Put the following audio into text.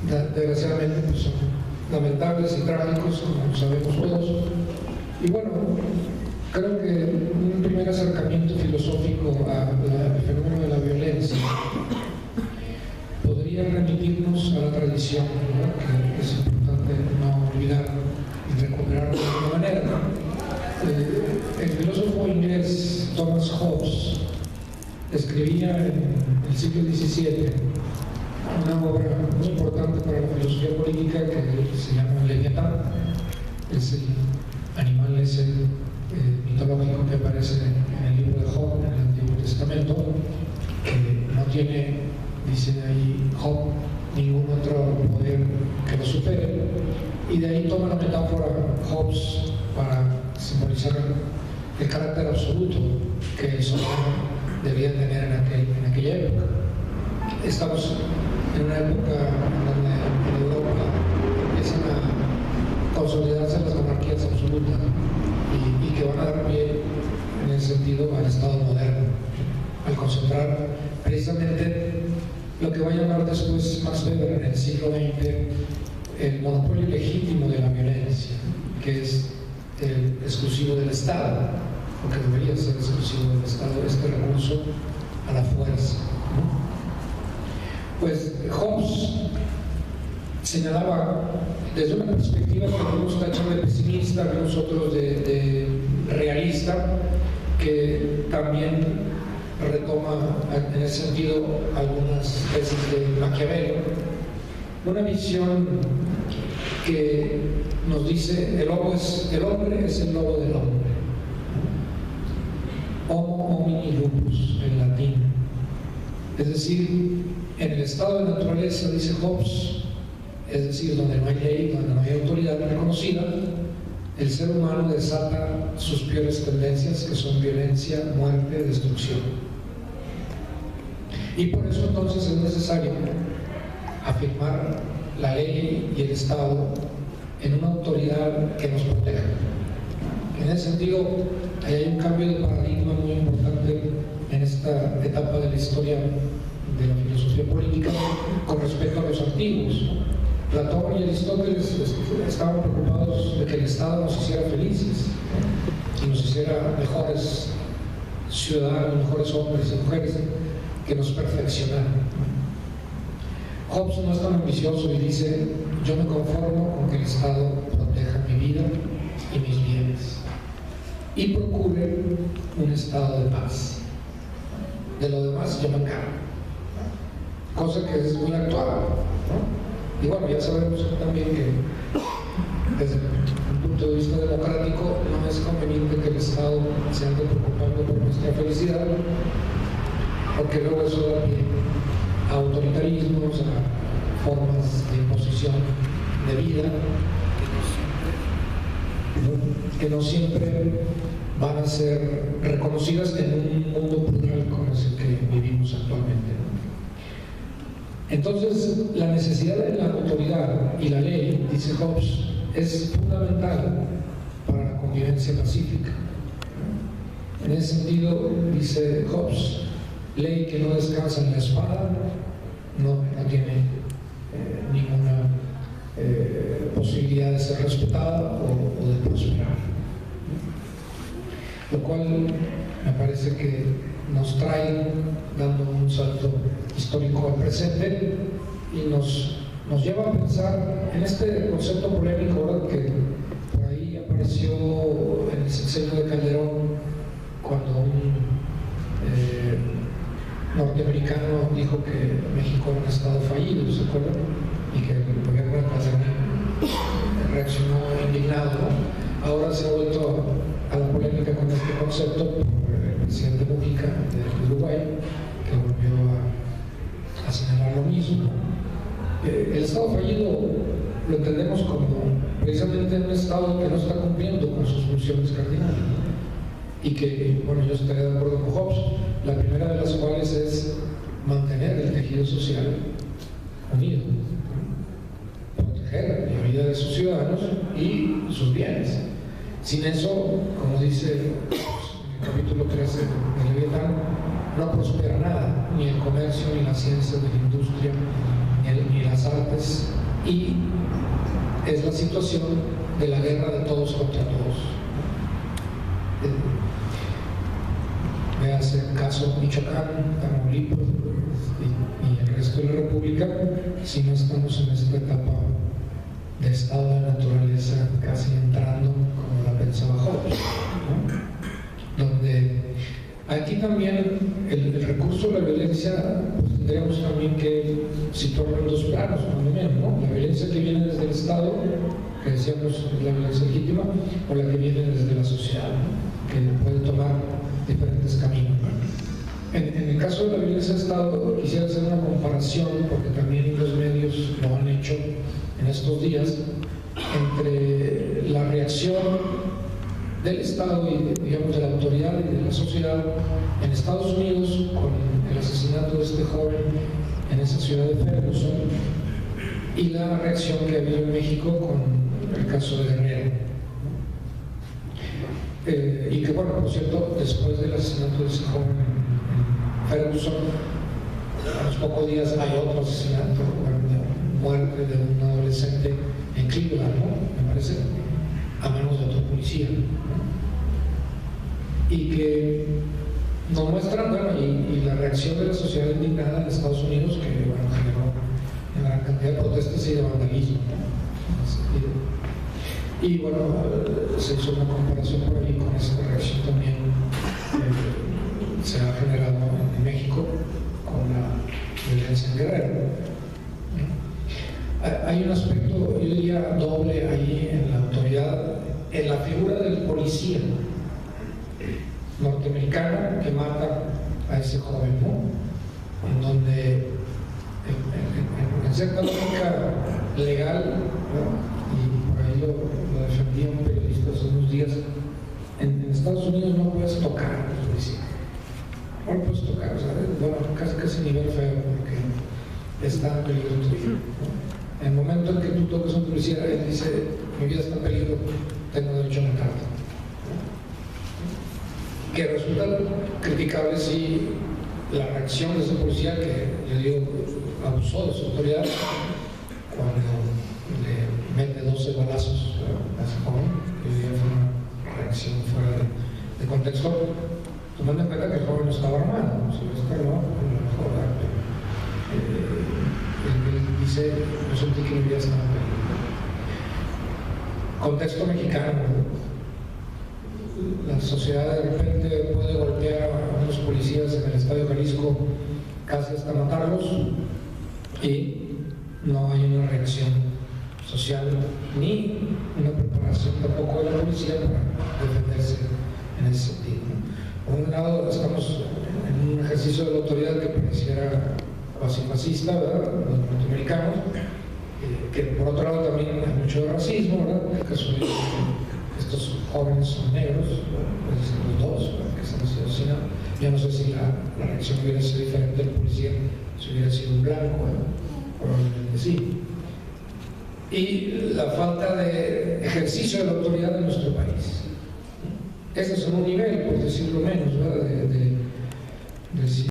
desgraciadamente pues son lamentables y trágicos, como sabemos todos. Y bueno, creo que un primer acercamiento filosófico al fenómeno de la violencia podría remitirnos a la tradición, ¿no? Que es importante no olvidar y recuperar de alguna manera. El filósofo inglés Thomas Hobbes escribía en el siglo XVII una obra muy importante para la filosofía política que se llama Leviatán. Es el animal ese mitológico que aparece en el libro de Job, en el Antiguo Testamento, que no tiene, dice ahí Job, ningún otro poder que lo supere, y de ahí toma la metáfora Hobbes para simbolizar el carácter absoluto que el soberano debía tener en aquella época. Estamos en una época donde en Europa empiezan a consolidarse las monarquías absolutas y que van a dar pie en ese sentido al Estado moderno, al concentrar precisamente lo que va a llamar después Max Weber en el siglo XX el monopolio legítimo de la violencia, que es el exclusivo del Estado, porque debería ser exclusivo del Estado este recurso a la fuerza, ¿no? Pues Hobbes señalaba desde una perspectiva que algunos tachan de pesimista, algunos otros de realista, que también retoma en ese sentido algunas tesis de Maquiavelo, una visión que nos dice el hombre es el lobo del hombre, homo homini lupus en latín, es decir, en el estado de naturaleza, dice Hobbes, es decir, donde no hay ley, donde no hay autoridad reconocida, el ser humano desata sus peores tendencias, que son violencia, muerte, destrucción. Y por eso entonces es necesario afirmar la ley y el Estado en una autoridad que nos proteja. En ese sentido, hay un cambio de paradigma muy importante en esta etapa de la historia de la filosofía política con respecto a los antiguos. Platón y Aristóteles estaban preocupados de que el Estado nos hiciera felices y nos hiciera mejores ciudadanos, mejores hombres y mujeres, que nos perfeccionaran. Hobbes no es tan ambicioso y dice: yo me conformo con que el Estado proteja mi vida y mis bienes y procure un estado de paz. De lo demás yo me encargo, cosa que es muy actual, ¿no? Y bueno, ya sabemos también que desde un punto de vista democrático no es conveniente que el Estado se ande preocupando por nuestra felicidad, porque luego eso da pie a autoritarismos, a formas de imposición de vida que no siempre van a ser reconocidas en un mundo plural como es el que vivimos actualmente, ¿no? Entonces, la necesidad de la autoridad y la ley, dice Hobbes, es fundamental para la convivencia pacífica. En ese sentido, dice Hobbes, ley que no descansa en la espada no tiene ninguna posibilidad de ser respetada o de prosperar. Lo cual me parece que nos trae dando un salto histórico al presente y nos lleva a pensar en este concepto polémico, ¿verdad?, que por ahí apareció en el sexenio de Calderón, cuando un norteamericano dijo que México era un estado fallido, ¿se acuerdan? Y que el gobierno de Calderón reaccionó indignado, ¿no? Ahora se ha vuelto a la polémica con este concepto por el presidente Mujica de Uruguay, que volvió a señalar lo mismo. El estado fallido lo entendemos como precisamente un estado que no está cumpliendo con sus funciones cardinales, y que, bueno, yo estaría de acuerdo con Hobbes, la primera de las cuales es mantener el tejido social unido, proteger la vida de sus ciudadanos y sus bienes. Sin eso, como dice en el capítulo 13 de Leviatán, no prospera nada, ni el comercio, ni la ciencia, ni la industria, ni las las artes, y es la situación de la guerra de todos contra todos. Véase el caso Michoacán, Tamaulipas y el resto de la República, si no estamos en esta etapa de estado de naturaleza casi entrando, como la pensaba Hobbes, ¿no? Donde aquí también el recurso de la violencia, pues tendríamos también que situarlo en dos planos, más o menos, ¿no? La violencia que viene desde el Estado, que decíamos es la violencia legítima, o la que viene desde la sociedad, ¿no? Que puede tomar diferentes caminos. En el caso de la violencia de Estado, quisiera hacer una comparación, porque también los medios lo han hecho en estos días, entre la reacción del Estado y, digamos, de la autoridad y de la sociedad en Estados Unidos con el asesinato de este joven en esa ciudad de Ferguson, y la reacción que ha habido en México con el caso de Guerrero. Y que, bueno, por cierto, después del asesinato de ese joven en Ferguson, a los pocos días hay otro asesinato, muerte de un adolescente en Cleveland, ¿no? Me parece, a manos de otro policía, ¿no? Y que nos muestran, bueno, y la reacción de la sociedad indignada en Estados Unidos, que, bueno, generó una gran cantidad de protestas y de vandalismo, ¿no? Y bueno, se hizo una comparación por ahí con esa reacción también se ha generado en México con la violencia en Guerrero, ¿no? Hay un aspecto, yo diría, doble ahí en la autoridad, en la figura del policía norteamericano que mata a ese joven, ¿no? En donde, en cierta lógica legal, ¿no? Y por ahí lo defendía un periodista hace unos días, en Estados Unidos no puedes tocar a los policías. No puedes tocar, ¿sabes? Bueno, casi nivel feo, porque está en peligro tu vida, ¿no? En el momento en que tú tocas a un policía, él dice, mi vida está en peligro, tengo derecho a matarte, ¿no? Que resulta criticable si la reacción de ese policía, que yo digo, abusó de su autoridad, cuando le mete 12 balazos a ese joven, que yo diría fue una reacción fuera de contexto, tomando en cuenta que el joven no estaba armado, ¿no? Si lo está armado, pues lo mejor, él dice, yo sentí que mi vida estaba en peligro. Contexto mexicano, la sociedad de repente puede golpear a unos policías en el Estadio Jalisco casi hasta matarlos, y no hay una reacción social ni una preparación tampoco de la policía para defenderse en ese sentido, ¿no? Por un lado, estamos en un ejercicio de la autoridad que pareciera cuasi fascista, ¿verdad?, los norteamericanos, que por otro lado también hay mucho racismo, ¿verdad?, en el caso de que estos jóvenes son negros, pues los dos, ¿verdad?, que están siendo asesinados. Yo no sé si la reacción hubiera sido diferente del policía si hubiera sido un blanco, ¿verdad? Probablemente sí. Y la falta de ejercicio de la autoridad en nuestro país. Ese es un nivel, por decirlo menos, ¿verdad?, de